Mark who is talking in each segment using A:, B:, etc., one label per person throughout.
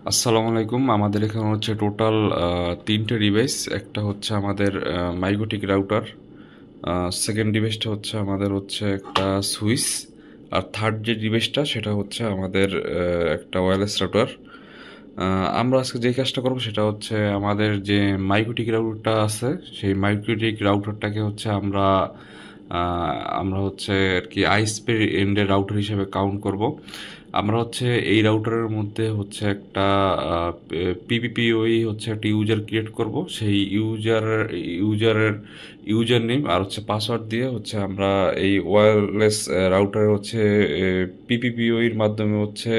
A: আসসালামু আলাইকুম। আমাদের এখানে হচ্ছে টোটাল ৩টে ডিভাইস। একটা হচ্ছে আমাদের মাইগোটিক রাউটার, সেকেন্ড ডিভাইসটা হচ্ছে আমাদের হচ্ছে একটা সুইচ, আর থার্ড যে ডিভাইসটা সেটা হচ্ছে আমাদের একটা ওয়্যারলেস রাউটার। আমরা আজকে যে কাজটা করবো সেটা হচ্ছে আমাদের যে মাইগোটিক রাউটারটা আছে, সেই মাইগোটিক রাউটারটাকে হচ্ছে আমরা হচ্ছে আর কি আইএসপি এন্ডের রাউটার হিসেবে কাউন্ট করব। আমরা হচ্ছে এই রাউটারের মধ্যে হচ্ছে একটা পিপিপিওই হচ্ছে একটা ইউজার ক্রিয়েট করব। সেই ইউজারের ইউজার নেম আর হচ্ছে পাসওয়ার্ড দিয়ে হচ্ছে আমরা এই ওয়্যারলেস রাউটারে হচ্ছে পিপিপিওইর মাধ্যমে হচ্ছে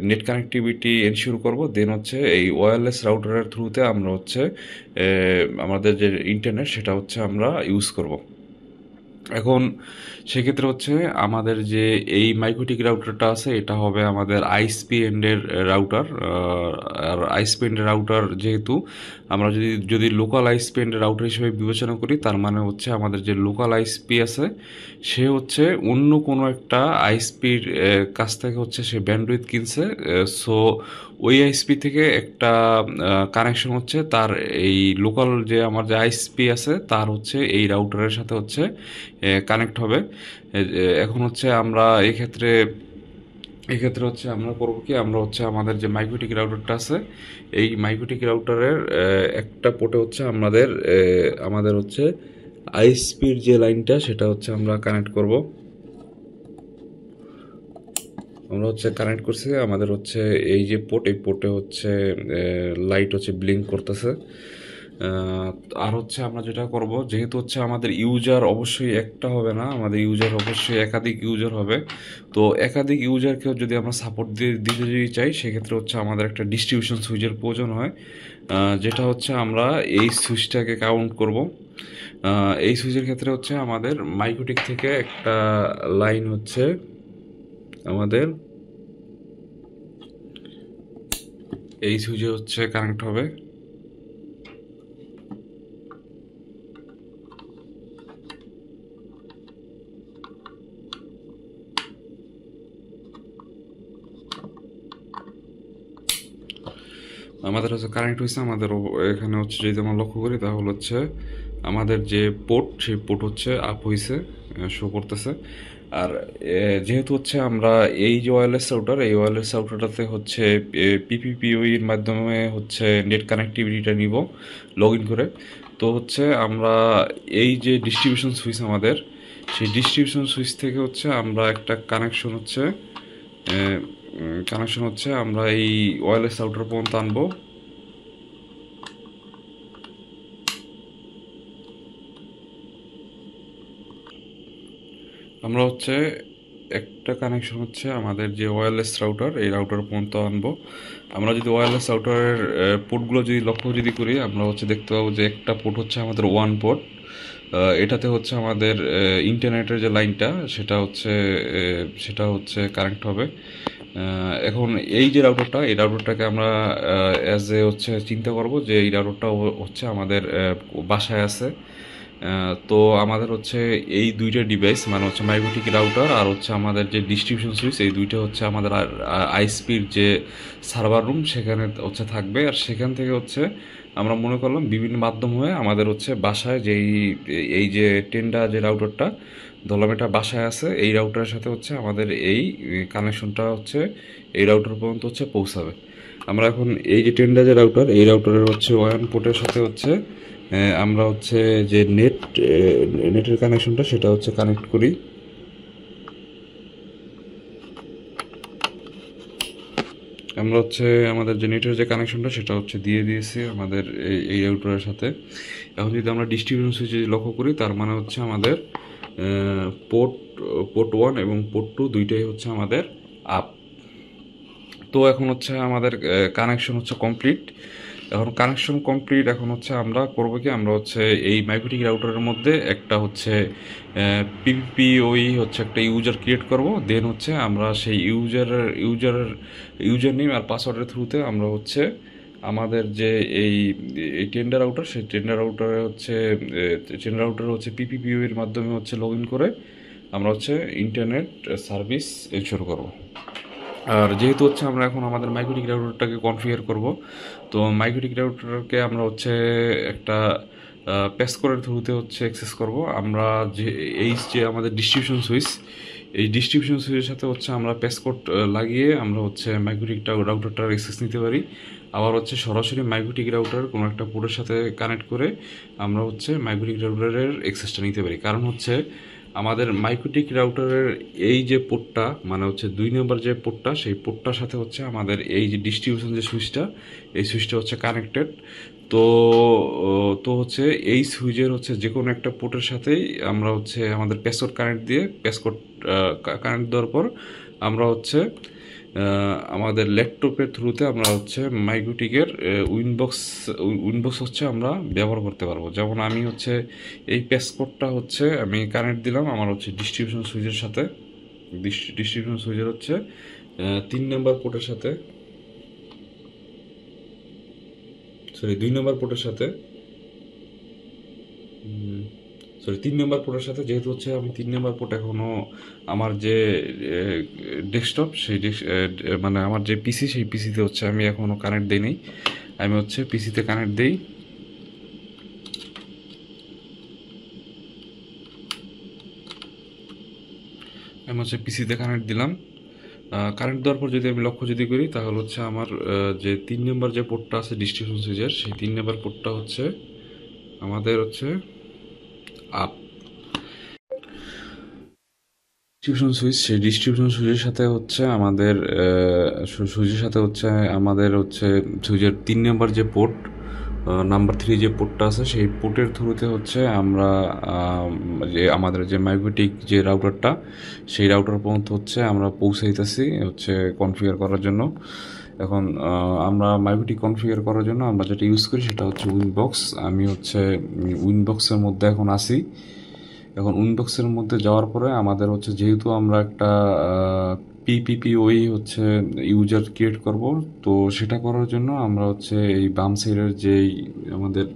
A: নেট কানেক্টিভিটি এনশিওর করব। দেন হচ্ছে এই ওয়্যারলেস রাউটারের থ্রুতে আমরা হচ্ছে আমাদের যে ইন্টারনেট সেটা হচ্ছে আমরা ইউজ করব। এখন সেক্ষেত্রে হচ্ছে আমাদের যে এই মাইক্রোটিক রাউটারটা আছে এটা হবে আমাদের আইএসপি এন্ডের রাউটার। আর আইএসপি এন্ডের রাউটার যেহেতু আমরা যদি লোকাল আইএসপি এন্ডের রাউটার হিসেবে বিবেচনা করি, তার মানে হচ্ছে আমাদের যে লোকাল আইএসপি আছে সে হচ্ছে অন্য কোনো একটা আইএসপির কাছ থেকে হচ্ছে সে ব্যান্ডউইথ কিনছে। সো ওই আইএসপি থেকে একটা কানেকশন হচ্ছে তার এই লোকাল যে আমার যে আইএসপি আছে তার হচ্ছে এই রাউটারের সাথে হচ্ছে কানেক্ট হবে। এখন হচ্ছে আমরা এক্ষেত্রে হচ্ছে আমরা করবো কি, আমরা হচ্ছে আমাদের যে মাইক্রোটিক রাউটারটা আছে এই মাইক্রোটিক রাউটারের একটা পোর্টে হচ্ছে আমাদের হচ্ছে আইএসপির যে লাইনটা সেটা হচ্ছে আমরা কানেক্ট করব। আমরা হচ্ছে কানেক্ট করছি, আমাদের হচ্ছে এই যে পোর্ট, এই পোর্টে হচ্ছে লাইট হচ্ছে ব্লিঙ্ক করতেছে। আর হচ্ছে আমরা যেটা করব, যেহেতু হচ্ছে আমাদের ইউজার অবশ্যই একটা হবে না, আমাদের ইউজার অবশ্যই একাধিক ইউজার হবে। তো একাধিক ইউজারকেও যদি আমরা সাপোর্ট দিতে যদি চাই, সেক্ষেত্রে হচ্ছে আমাদের একটা ডিস্ট্রিবিউশন সুইচের প্রয়োজন হয়, যেটা হচ্ছে আমরা এই সুইচটাকে কাউন্ট করব। এই সুইচের ক্ষেত্রে হচ্ছে আমাদের মাইক্রোটিক থেকে একটা লাইন হচ্ছে আমাদের এই সুইচে হচ্ছে কানেক্ট হবে। আমাদের হচ্ছে কারেন্ট হয়েছে, আমাদের এখানে হচ্ছে যদি আমরা লক্ষ্য করি তাহলে হচ্ছে আমাদের যে পোর্ট সেই পোর্ট হচ্ছে আপ হয়েছে, শো করতেছে। আর যেহেতু হচ্ছে আমরা এই যে ওয়্যারলেস রাউটার, এই ওয়্যারলেস রাউটারটাতে হচ্ছে পিপিপিওই এর মাধ্যমে হচ্ছে নেট কানেক্টিভিটিটা নিব লগ ইন করে। তো হচ্ছে আমরা এই যে ডিস্ট্রিবিউশন সুইচ আমাদের, সেই ডিস্ট্রিবিউশন সুইচ থেকে হচ্ছে আমরা একটা কানেকশন হচ্ছে আমরা এই ওয়্যারলেস রাউটার পর্যন্ত আনবো। আমরা হচ্ছে একটা কানেকশন হচ্ছে আমাদের যে ওয়্যারলেস রাউটার, এই রাউটার পর্যন্ত আনবো। আমরা যদি ওয়্যারলেস রাউটারের পোর্টগুলো যদি লক্ষ্য যদি করি, আমরা হচ্ছে দেখতে পাবো যে একটা পোর্ট হচ্ছে আমাদের ওয়ান পোর্ট। এটাতে হচ্ছে আমাদের ইন্টারনেটের যে লাইনটা সেটা হচ্ছে কানেক্ট হবে। এখন এই যে রাউটারটা, এই রাউটারটাকে আমরা অ্যাজ এ হচ্ছে চিন্তা করব যে এই রাউটারটা হচ্ছে আমাদের বাসায় আছে। তো আমাদের হচ্ছে এই দুইটা ডিভাইস, মানে হচ্ছে মাইক্রোটিক রাউটার আর হচ্ছে আমাদের যে ডিস্ট্রিবিউশন সুইচ, এই দুইটা হচ্ছে আমাদের আইএসপির যে সার্ভার রুম সেখানে হচ্ছে থাকবে। আর সেখান থেকে হচ্ছে আমরা মনে করলাম বিভিন্ন মাধ্যম হয়ে আমাদের হচ্ছে বাসায় এই যে টেন্ডা যে রাউটারটা ধরলাম এটা বাসায় আছে, এই রাউটারের সাথে হচ্ছে আমাদের এই কানেকশনটা হচ্ছে এই রাউটার পর্যন্ত হচ্ছে পৌঁছাবে। আমরা এখন এই যে টেন্ডা যে রাউটার, এই রাউটারের হচ্ছে ওয়ান পোর্টের সাথে হচ্ছে আমরা হচ্ছে যে নেটের কানেকশনটা সেটা হচ্ছে কানেক্ট করি। আমরা হচ্ছে আমাদের যে নেটের যে কানেকশনটা সেটা হচ্ছে দিয়ে দিয়েছি আমাদের এই রাউটারের সাথে। এখন যদি আমরা ডিস্ট্রিবিউশন সুইচ যদি লক্ষ্য করি, তার মানে হচ্ছে আমাদের পোর্ট পোর্ট ওয়ান এবং পোর্ট টু দুইটাই হচ্ছে আমাদের আপ। তো এখন হচ্ছে আমাদের কানেকশন হচ্ছে কমপ্লিট। এখন হচ্ছে আমরা করবো কি, আমরা হচ্ছে এই মাইক্রোটিক রাউটারের মধ্যে একটা হচ্ছে পিপিওই হচ্ছে একটা ইউজার ক্রিয়েট করব। দেন হচ্ছে আমরা সেই ইউজার নেম আর পাসওয়ার্ডের থ্রুতে আমরা হচ্ছে আমাদের যে এই এই টেন্ডার রাউটার, সেই টেন্ডার রাউটারে হচ্ছে পিপিপিও এর মাধ্যমে হচ্ছে লগ ইন করে আমরা হচ্ছে ইন্টারনেট সার্ভিস এনশোর করব। আর যেহেতু হচ্ছে আমরা এখন আমাদের মাইক্রোটিক রাউটারটাকে কনফিগার করব, তো মাইক্রোটিক রাউটারকে আমরা হচ্ছে একটা প্যাসকোডের থ্রুতে হচ্ছে অ্যাক্সেস করব। আমরা যে যে আমাদের ডিস্ট্রিবিউশন সুইচ, এই ডিস্ট্রিবিউশন সুইচের সাথে হচ্ছে আমরা প্যাসকোড লাগিয়ে আমরা হচ্ছে মাইক্রোটিক রাউটারটার অ্যাক্সেস নিতে পারি। আবার হচ্ছে সরাসরি মাইক্রোটিক রাউটার কোনো একটা পোর্টের সাথে কানেক্ট করে আমরা হচ্ছে মাইক্রোটিক রাউটারের অ্যাক্সেসটা নিতে পারি। কারণ হচ্ছে আমাদের মাইক্রোটিক রাউটারের এই যে পোর্টটা, মানে হচ্ছে 2 নম্বর যে পোর্টটা, সেই পোর্টটার সাথে হচ্ছে আমাদের এই যে ডিস্ট্রিবিউশন যে সুইচটা, এই সুইচটা হচ্ছে কানেক্টেড। তো তো হচ্ছে এই সুইচের হচ্ছে যে কোনো একটা পোর্টের সাথেই আমরা হচ্ছে আমাদের প্যাসকোড কানেক্ট দিয়ে, প্যাসকোড কানেক্ট দেওয়ার পর আমরা হচ্ছে আমাদের ল্যাপটপের থ্রুতে আমরা হচ্ছে মাইক্রোটিকের উইনবক্স হচ্ছে আমরা ব্যবহার করতে পারবো। যেমন আমি হচ্ছে এই প্যাসকোডটা হচ্ছে আমি কানেক্ট দিলাম আমার হচ্ছে ডিস্ট্রিবিউশন সুইচের সাথে, ডিস্ট্রিবিউশন সুইচের হচ্ছে 3 নম্বর পোর্টের সাথে, সরি 2 নম্বর পোর্টের সাথে, সরি 3 নম্বর পোর্টের সাথে। যেহেতু হচ্ছে আমি 3 নম্বর পোর্ট এখনও আমার যে ডেস্কটপ, সেই মানে আমার যে পিসি, সেই পিসিতে হচ্ছে আমি এখনও কানেক্ট দিই নাই। আমি হচ্ছে পিসিতে কানেক্ট দিই। আমি হচ্ছে পিসিতে কানেক্ট দিলাম। কারেন্ট দেওয়ার পর যদি আমি লক্ষ্য যদি করি, তাহলে হচ্ছে আমার যে 3 নম্বর যে পোর্টটা আছে ডিস্ট্রিবিউশন সুইচের, সেই 3 নম্বর পোর্টটা হচ্ছে আমাদের হচ্ছে আপ। ডিস্ট্রিবিউশন সুইচ, সেই ডিস্ট্রিবিউশন সুইচের সাথে হচ্ছে আমাদের সুইচের সাথে হচ্ছে আমাদের হচ্ছে সুইচের 3 নম্বর যে পোর্ট, নাম্বার 3 যে পোর্টটা আছে, সেই পোর্টের থ্রুতে হচ্ছে আমরা যে আমাদের যে মাইক্রোটিক যে রাউটারটা, সেই রাউটার পর্যন্ত হচ্ছে আমরা পৌঁছাইতেছি হচ্ছে কনফিগার করার জন্য। এখন আমরা মাইক্রোটিক কনফিগার করার জন্য আমরা যেটা ইউজ করি সেটা হচ্ছে উইনবক্স। আমি হচ্ছে উইনবক্সের মধ্যে এখন আসি। এখন উইনবক্সের মধ্যে যাওয়ার পরে আমাদের হচ্ছে যেহেতু আমরা একটা পিপিপিওই হচ্ছে ইউজার ক্রিয়েট করব, তো সেটা করার জন্য আমরা হচ্ছে এই বাম সাইডের যেই আমাদের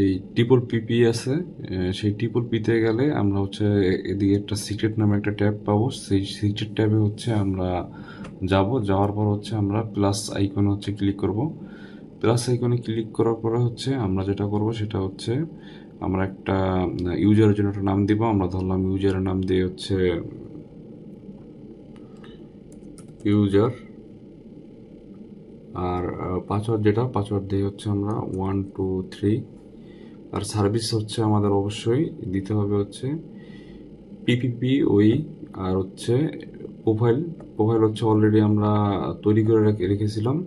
A: এই ট্রিপল পিপি আছে, সেই ট্রিপল পিতে গেলে আমরা হচ্ছে এদিকে একটা সিক্রেট নামে একটা ট্যাব পাবো। সেই সিক্রেট ট্যাবে হচ্ছে আমরা যাওয়ার পর হচ্ছে আমরা প্লাস আইকনে হচ্ছে ক্লিক করব। প্লাস আইকনে ক্লিক করার পরে হচ্ছে আমরা যেটা করব সেটা হচ্ছে আমরা একটা ইউজারের জন্য একটা নাম দিব। আমরা ধরলাম ইউজারের নাম দিয়ে হচ্ছে ইউজার, আর পাসওয়ার্ড দিয়ে হচ্ছে আমরা 1 2 3। আর সার্ভিস হচ্ছে আমাদের অবশ্যই দিতে হবে হচ্ছে পিপিপি ওই, আর হচ্ছে প্রোফাইল হচ্ছে অলরেডি আমরা তৈরি করে রেখেছিলাম।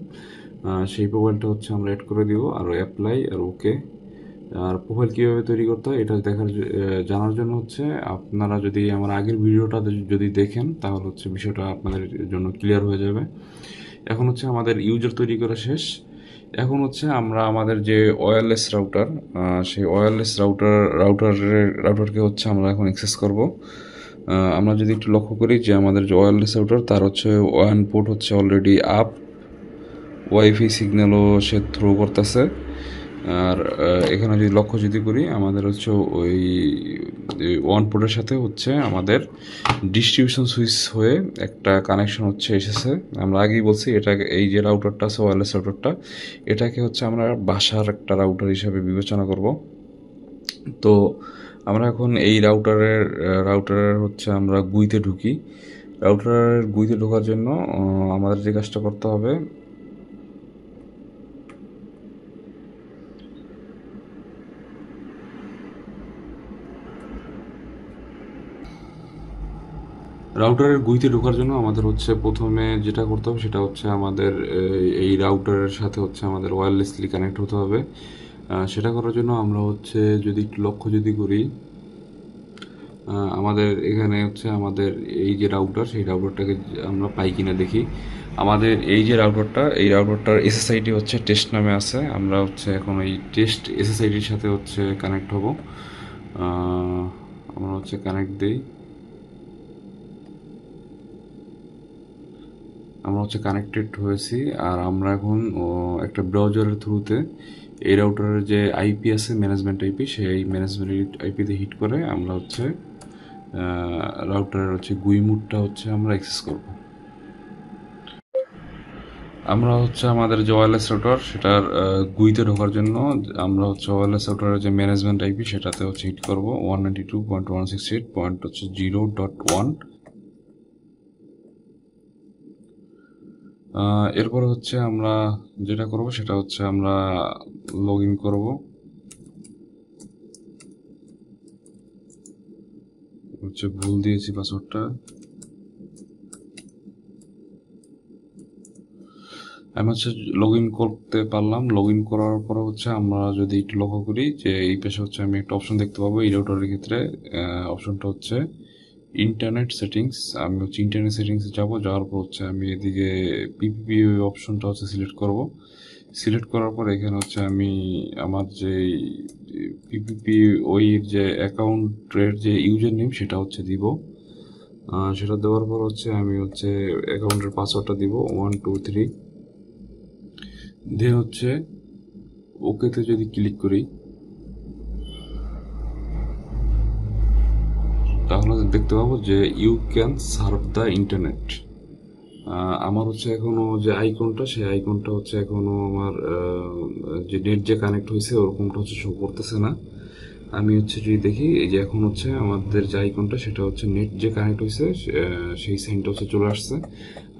A: সেই প্রোফাইলটা হচ্ছে আমরা অ্যাড করে দিব, আর অ্যাপ্লাই আর ওকে। আর প্রোফাইল কীভাবে তৈরি করতে হয় এটা জানার জন্য হচ্ছে আপনারা যদি আমার আগের ভিডিওটা যদি দেখেন, তাহলে হচ্ছে বিষয়টা আপনাদের জন্য ক্লিয়ার হয়ে যাবে। এখন হচ্ছে আমাদের ইউজার তৈরি করা শেষ। এখন হচ্ছে আমরা আমাদের যে ওয়্যারলেস রাউটার, সেই ওয়্যারলেস রাউটারকে হচ্ছে আমরা এখন অ্যাক্সেস করব। আমরা যদি একটু লক্ষ্য করি যে আমাদের যে ওয়্যারলেস রাউটার, তার হচ্ছে ওয়ান পোর্ট হচ্ছে অলরেডি আপ, ওয়াইফাই সিগন্যালও সে থ্রো করতেছে। আর এখানে যদি লক্ষ্য যদি করি, আমাদের হচ্ছে ওই ওয়ান পোর্টের সাথে হচ্ছে আমাদের ডিস্ট্রিবিউশন সুইচ হয়ে একটা কানেকশন হচ্ছে এসেছে। আমরা আগেই বলছি এটা, এই যে রাউটারটা আছে ওয়্যারলেস রাউটারটা, এটাকে হচ্ছে আমরা বাসার একটা রাউটার হিসাবে বিবেচনা করব। তো আমরা এখন এই রাউটারের হচ্ছে আমরা গুইতে ঢুকি। রাউটারের গুইতে ঢোকার জন্য আমাদের যে কাজটা করতে হবে, রাউটারের গুইতে ঢোকার জন্য আমাদের হচ্ছে প্রথমে যেটা করতে হবে সেটা হচ্ছে আমাদের এই রাউটারের সাথে হচ্ছে আমাদের ওয়্যারলেসলি কানেক্ট হতে হবে। সেটা করার জন্য আমরা হচ্ছে যদি একটু লক্ষ্য যদি করি, আমাদের এখানে হচ্ছে আমাদের এই যে রাউটার, সেই রাউটারটাকে আমরা পাই কিনা দেখি। আমাদের এই যে এই রাউটারটার এসএসআইডি হচ্ছে টেস্ট নামে আছে। আমরা হচ্ছে এখন এই টেস্ট এসএসআইডির সাথে হচ্ছে কানেক্ট হব। আমরা হচ্ছে কানেক্ট দিই। আমরা হচ্ছে কানেক্টেড হয়েছি। আর আমরা এখন একটা ব্রাউজারের থ্রুতে এই রাউটারের যে আইপি আছে ম্যানেজমেন্ট আইপি, সেই ম্যানেজমেন্ট আইপিতে হিট করে আমরা হচ্ছে রাউটারের হচ্ছে গুই মুডটা হচ্ছে আমরা অ্যাক্সেস করব। আমরা হচ্ছে আমাদের যে ওয়্যারলেস রাউটার সেটার গুইতে ঢোকার জন্য আমরা হচ্ছে ওয়্যারলেস রাউটারের যে ম্যানেজমেন্ট আইপি সেটাতে হচ্ছে হিট করব 192.168.0.1। এরপরে হচ্ছে আমরা যেটা করব সেটা হচ্ছে আমরা লগ ইন করবো। হচ্ছে ভুল দিয়েছি পাসওয়ার্ডটা। আমি হচ্ছে লগ ইন করতে পারলাম। লগ ইন করার পরে হচ্ছে আমরা যদি একটু লক্ষ্য করি যে এই পাশে হচ্ছে আমি একটা অপশন দেখতে পাবো এই রাউটারের ক্ষেত্রে। অপশনটা হচ্ছে ইন্টারনেট সেটিংস। আমি হচ্ছে ইন্টারনেট সেটিংসে যাবো, যাওয়ার পর হচ্ছে আমি এদিকে পিপিপি অপশনটা হচ্ছে সিলেক্ট করব। সিলেক্ট করার পর এখানে হচ্ছে আমি আমার যে পিপিপি ওই যে অ্যাকাউন্টের যে ইউজার নেম সেটা হচ্ছে দিব। সেটা দেওয়ার পর হচ্ছে আমি হচ্ছে অ্যাকাউন্টের পাসওয়ার্ডটা দিব 123। দেন হচ্ছে ওকেতে যদি ক্লিক করি তাহলে দেখতে পাবো যে you can surf the internet. আমার হচ্ছে এখনো যে আইকনটা সেই আইকনটা হচ্ছে এখনো আমার যে নেট যে কানেক্ট হয়েছে ওরকমটা হচ্ছে শো করতেছে না। আমি হচ্ছে যদি দেখি এই যে এখন হচ্ছে আমাদের যে আইকনটা সেটা হচ্ছে নেট যে কানেক্ট হয়েছে সেই সাইনটা হচ্ছে চলে আসছে।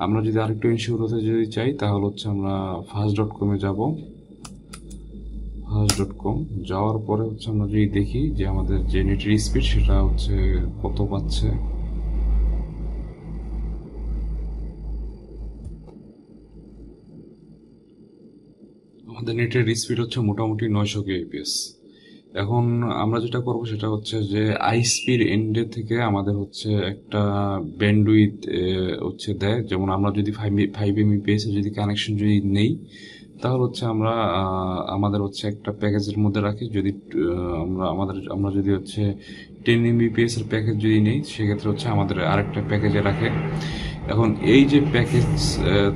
A: আমরা যদি আরেকটু ইনশিওর হতে যদি চাই তাহলে হচ্ছে আমরা fast.com-এ যাব। fast.com যাওয়ার পরে হচ্ছে আমরা যদি দেখি যে আমাদের যে নেটের স্পিড সেটা হচ্ছে কত পাচ্ছে। আমাদের নেটের স্পিড হচ্ছে মোটামুটি 900 kbps। এখন আমরা যেটা করব সেটা হচ্ছে যে আইএসপির এন্ডের থেকে আমাদের হচ্ছে একটা ব্যান্ডউইথ হচ্ছে দেয়। যেমন আমরা যদি 5 mbps যদি কানেকশন যদি নেই তাহলে হচ্ছে আমরা আমাদের হচ্ছে একটা প্যাকেজের মধ্যে রাখি। যদি আমরা যদি হচ্ছে 10 mbps এর প্যাকেজ যদি নেই সেক্ষেত্রে হচ্ছে আমাদের আরেকটা প্যাকেজে রাখে। এখন এই যে প্যাকেজ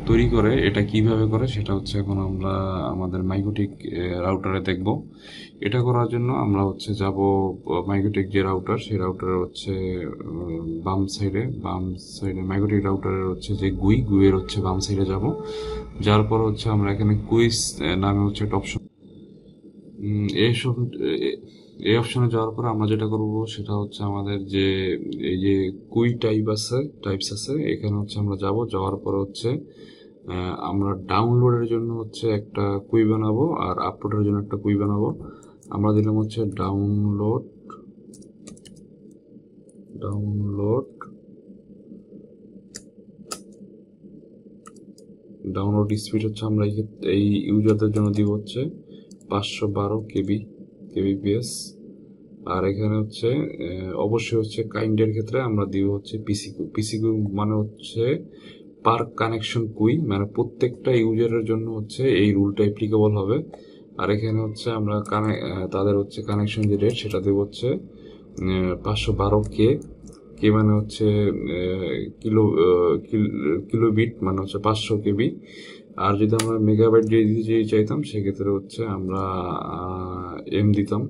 A: তৈরি করে এটা কিভাবে করে সেটা হচ্ছে এখন আমরা আমাদের মাইক্রোটিক রাউটারে দেখব। এটা করার জন্য আমরা হচ্ছে যাব মাইক্রোটিক যে রাউটার সেই রাউটারের হচ্ছে বাম সাইডে মাইক্রোটিক রাউটারের হচ্ছে যে গুইয়ের হচ্ছে বাম সাইডে যাব। যার পর হচ্ছে আমরা এখানে কুইজ নামে হচ্ছে একটা অপশন এই অপশনে যাওয়ার পর আমরা যেটা করব সেটা হচ্ছে আমাদের যে এই যে কুই টাইপস আছে এখানে হচ্ছে আমরা যাব। যাওয়ার পর হচ্ছে আমরা ডাউনলোডের জন্য হচ্ছে একটা কুই বানাবো আর আপলোডের জন্য একটা কুই বানাবো। আমরা দিলাম হচ্ছে ডাউনলোড স্পিড হচ্ছে আমরা এই ইউজারদের জন্য দিব হচ্ছে 512 kbps। আর এখানে হচ্ছে অবশ্যই হচ্ছে কাইন্ডের ক্ষেত্রে আমরা দিব হচ্ছে পিসিকিউ মানে হচ্ছে পার কানেকশন কুই, মানে প্রত্যেকটা ইউজারের জন্য হচ্ছে এই রুলটা অ্যাপ্লিকেবল হবে। আর এখানে হচ্ছে আমরা তাদের হচ্ছে কানেকশন যে রেট সেটা দেব হচ্ছে 512 কে মানে হচ্ছে কিলোবিট মানে হচ্ছে 500 কেবি। আর যদি আমরা মেগাবাইট যদি চাইতাম সেক্ষেত্রে হচ্ছে আমরা এম দিতাম।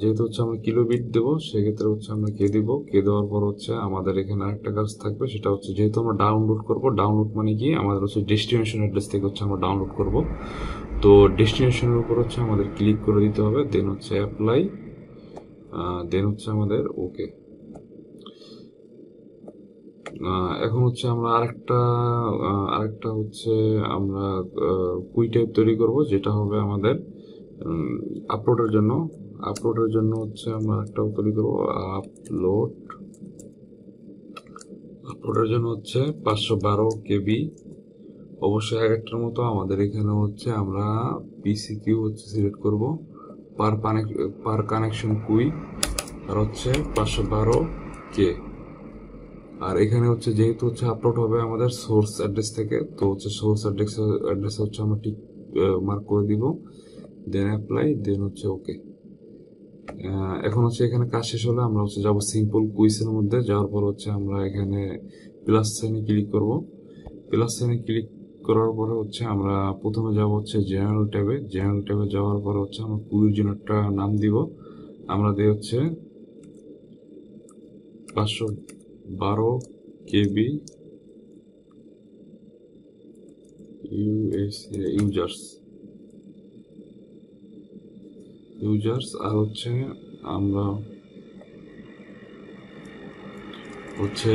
A: যেহেতু হচ্ছে আমরা কিলোবিট দেবো সেক্ষেত্রে হচ্ছে আমরা কে দিব। কে দেওয়ার পর হচ্ছে আমাদের এখানে আরেকটা কাজ থাকবে সেটা হচ্ছে যেহেতু আমরা ডাউনলোড করবো, ডাউনলোড মানে কি আমাদের হচ্ছে ডেস্টিনেশন অ্যাড্রেস থেকে হচ্ছে আমরা ডাউনলোড করব। তো ডেস্টিনেশনের উপর হচ্ছে আমাদের ক্লিক করে দিতে হবে, দেন হচ্ছে অ্যাপ্লাই, দেন হচ্ছে আমাদের ওকে। এখন হচ্ছে আমরা আরেকটা হচ্ছে আমরা কুই টাইপ তৈরি করব যেটা হবে আমাদের আপলোডের জন্য হচ্ছে আমরা একটা তৈরি করব আপলোডের জন্য হচ্ছে 512 কেবি। অবশ্যই আগেরটার মতো আমাদের এখানে হচ্ছে আমরা পিসিকিউ হচ্ছে সিলেক্ট করব পার কানেকশন কুই আর হচ্ছে 512 কে। আর এখানে হচ্ছে যেহেতু হচ্ছে আপলোড হবে আমাদের সোর্স অ্যাড্রেস থেকে, তো হচ্ছে সোর্স অ্যাড্রেস হচ্ছে আমরা ঠিক মার্ক করে দিব, দেন অ্যাপ্লাই, দেন হচ্ছে ওকে। এখন হচ্ছে এখানে কাজ শেষ হলে আমরা হচ্ছে যাবো সিম্পল কুইজের মধ্যে। যাওয়ার পর হচ্ছে আমরা এখানে প্লাস সাইনে ক্লিক করব। প্লাস সাইনে ক্লিক করার পরে হচ্ছে আমরা প্রথমে যাব হচ্ছে জেনারেল ট্যাবে যাওয়ার পরে হচ্ছে আমরা কুইর জন্য একটা নাম দিব। আমরা দিয়ে হচ্ছে 512 KB ইউজার্স আর হচ্ছে আমরা হচ্ছে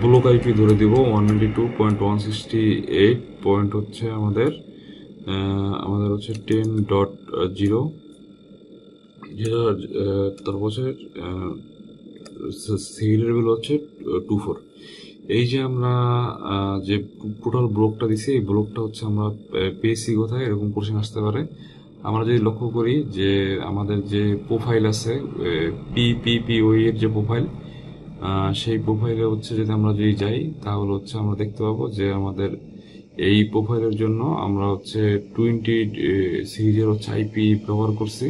A: ব্লক আইপি ধরে দিব 192.168 হচ্ছে আমাদের হচ্ছে 10.0 যেটা তারপর হচ্ছে সিরিয়াল লেভেল হচ্ছে 24। এই যে আমরা যে টোটাল ব্লকটা দিছি এই ব্লকটা হচ্ছে আমরা পেয়েছি কোথায়, এরকম কোশ্চেন আসতে পারে। আমরা যদি লক্ষ্য করি যে আমাদের যে প্রোফাইল আছে পিপিপিওই এর যে প্রোফাইল, সেই প্রোফাইলে হচ্ছে যদি আমরা যদি যাই তাহলে হচ্ছে আমরা দেখতে পাবো যে আমাদের এই প্রোফাইলের জন্য আমরা হচ্ছে 20 সিরিজের হচ্ছে আইপি ব্যবহার করছি।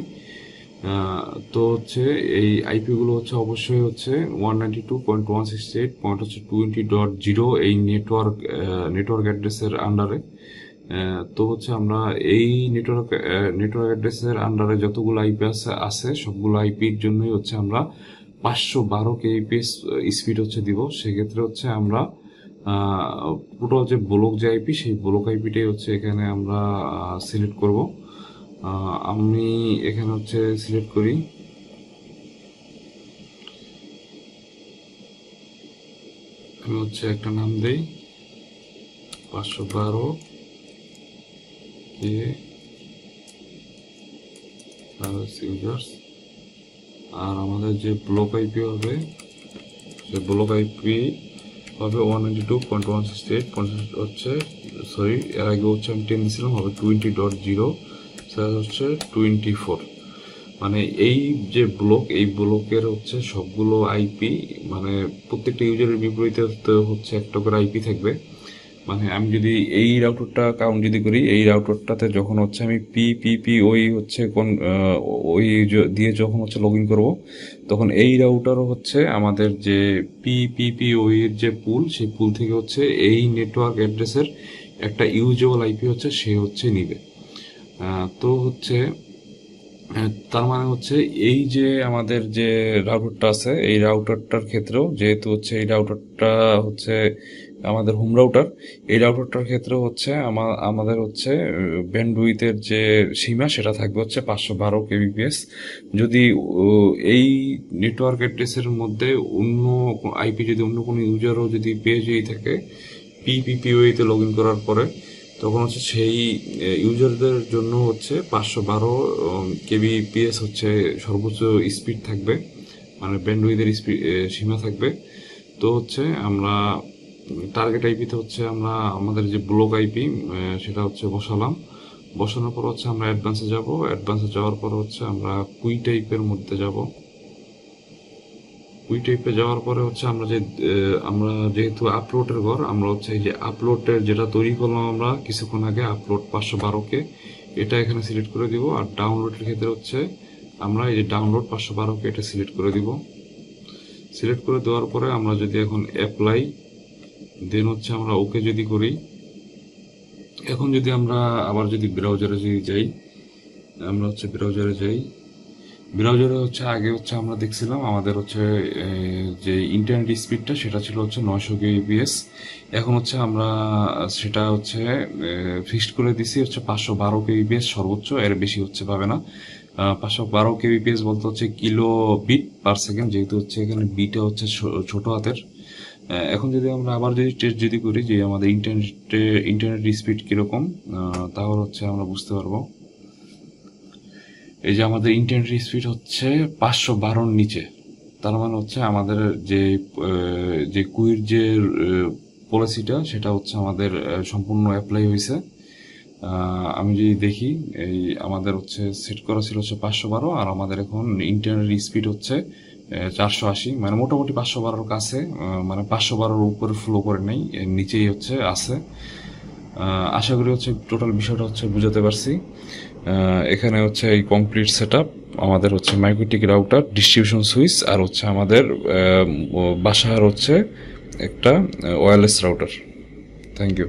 A: তো হচ্ছে এই আইপি গুলো হচ্ছে অবশ্যই হচ্ছে 192.168.20.0 এই নেটওয়ার্ক অ্যাড্রেসের আন্ডারে। তো হচ্ছে আমরা এই নেটওয়ার্ক অ্যাড্রেসের আন্ডারে যতগুলো আইপি আছে সবগুলো আইপির জন্যই হচ্ছে আমরা 512 kbps স্পিড হচ্ছে দিব। সেক্ষেত্রে হচ্ছে আমরা টোটাল যে ব্লক যে আইপি সেই ব্লক আইপিটাই হচ্ছে এখানে আমরা সিলেক্ট করব। আমি এখানে হচ্ছে সিলেক্ট করি, আমি হচ্ছে একটা নাম দেই 512 ইউজার্স। আর আমাদের যে ব্লক আইপি হবে সে ব্লক আইপি হবে 192.168 হচ্ছে সরি এর আগে হচ্ছে আমি 10 দিয়েছিলাম, হবে 20.0 হচ্ছে 24। মানে এই যে ব্লক এই ব্লকের হচ্ছে সবগুলো আইপি মানে প্রত্যেকটা ইউজারের বিপরীতে হচ্ছে একটা করে আইপি থাকবে। মানে আমি যদি এই রাউটারটা কাউন্ট যদি করি, এই রাউটারটাতে যখন হচ্ছে আমি পিপিপি ওই হচ্ছে কোন ওই দিয়ে যখন হচ্ছে লগ ইন করবো, তখন এই রাউটারও হচ্ছে আমাদের যে পিপিপি ওই এর যে পুল সেই পুল থেকে হচ্ছে এই নেটওয়ার্ক অ্যাড্রেসের একটা ইউজেবল আইপি হচ্ছে সে হচ্ছে নিবে। তো হচ্ছে তার মানে হচ্ছে এই যে আমাদের যে রাউটারটা আছে এই রাউটারটার ক্ষেত্রেও যেহেতু হচ্ছে এই রাউটারটা হচ্ছে আমাদের হোম রাউটার, এই রাউটারটার ক্ষেত্রেও হচ্ছে আমাদের হচ্ছে ব্যান্ডউইথের যে সীমা সেটা থাকবে হচ্ছে 512 kbps। যদি এই নেটওয়ার্ক অ্যাড্রেসের মধ্যে অন্য আইপি যদি অন্য কোনো ইউজারও যদি পেয়ে যেই থাকে পিপিপিওতে লগ ইন করার পরে, তখন হচ্ছে সেই ইউজারদের জন্য হচ্ছে 512 kbps হচ্ছে সর্বোচ্চ স্পিড থাকবে, মানে ব্যান্ডউইথের স্পিড সীমা থাকবে। তো হচ্ছে আমরা টার্গেট আইপিতে হচ্ছে আমরা আমাদের যে ব্লক আইপি সেটা হচ্ছে বসানোর পর হচ্ছে আমরা অ্যাডভান্সে যাওয়ার পর হচ্ছে আমরা কুই টাইপের মধ্যে যাব। কুই টাইপে যাওয়ার পরে হচ্ছে আমরা যেহেতু আপলোডের ঘর, আমরা হচ্ছে এই যে আপলোডের যেটা তৈরি করলাম আমরা কিছুক্ষণ আগে আপলোড 512 এটা এখানে সিলেক্ট করে দিব। আর ডাউনলোডের ক্ষেত্রে হচ্ছে আমরা এই যে ডাউনলোড 512 এটা সিলেক্ট করে দিব। সিলেক্ট করে দেওয়ার পরে আমরা যদি এখন অ্যাপ্লাই দেন হচ্ছে আমরা ওকে যদি করি, এখন যদি আমরা আবার যদি ব্রাউজারে যদি যাই, আমরা হচ্ছে ব্রাউজারে হচ্ছে আগে হচ্ছে আমরা দেখছিলাম আমাদের হচ্ছে যে ইন্টারনেট স্পিডটা সেটা ছিল হচ্ছে 900 kbps। এখন হচ্ছে আমরা সেটা হচ্ছে ফিক্সড করে দিছি হচ্ছে 512 kbps সর্বোচ্চ, এর বেশি হচ্ছে পাবে না। 512 kbps বলতে হচ্ছে কিলো বিট পার সেকেন্ড, যেহেতু হচ্ছে এখানে বিটা হচ্ছে ছোট হাতের। এখন যদি আমরা আবার যদি টেস্ট যদি করি যে আমাদের ইন্টারনেট স্পিড কিরকম, তাহলে হচ্ছে আমরা বুঝতে পারবো। এই যে আমাদের ইন্টারনেট স্পিড হচ্ছে 512 নিচে, তার মানে হচ্ছে আমাদের যে কুইর যে পলিসিটা সেটা হচ্ছে আমাদের সম্পূর্ণ অ্যাপ্লাই হয়েছে। আমি যদি দেখি এই আমাদের হচ্ছে সেট করা ছিল হচ্ছে 512 আর আমাদের এখন ইন্টারনেট স্পিড হচ্ছে 480, মানে মোটামুটি 512 কাছে, মানে 512 উপরে ফ্লো করে নেই, এর নিচেই হচ্ছে আছে। আশা করি হচ্ছে টোটাল বিষয়টা হচ্ছে বুঝাতে পারছি। এখানে হচ্ছে এই কমপ্লিট সেটআপ আমাদের হচ্ছে মাইক্রোটিক রাউটার, ডিস্ট্রিবিউশন সুইচ আর হচ্ছে আমাদের বাসার হচ্ছে একটা ওয়্যারলেস রাউটার। Thank you.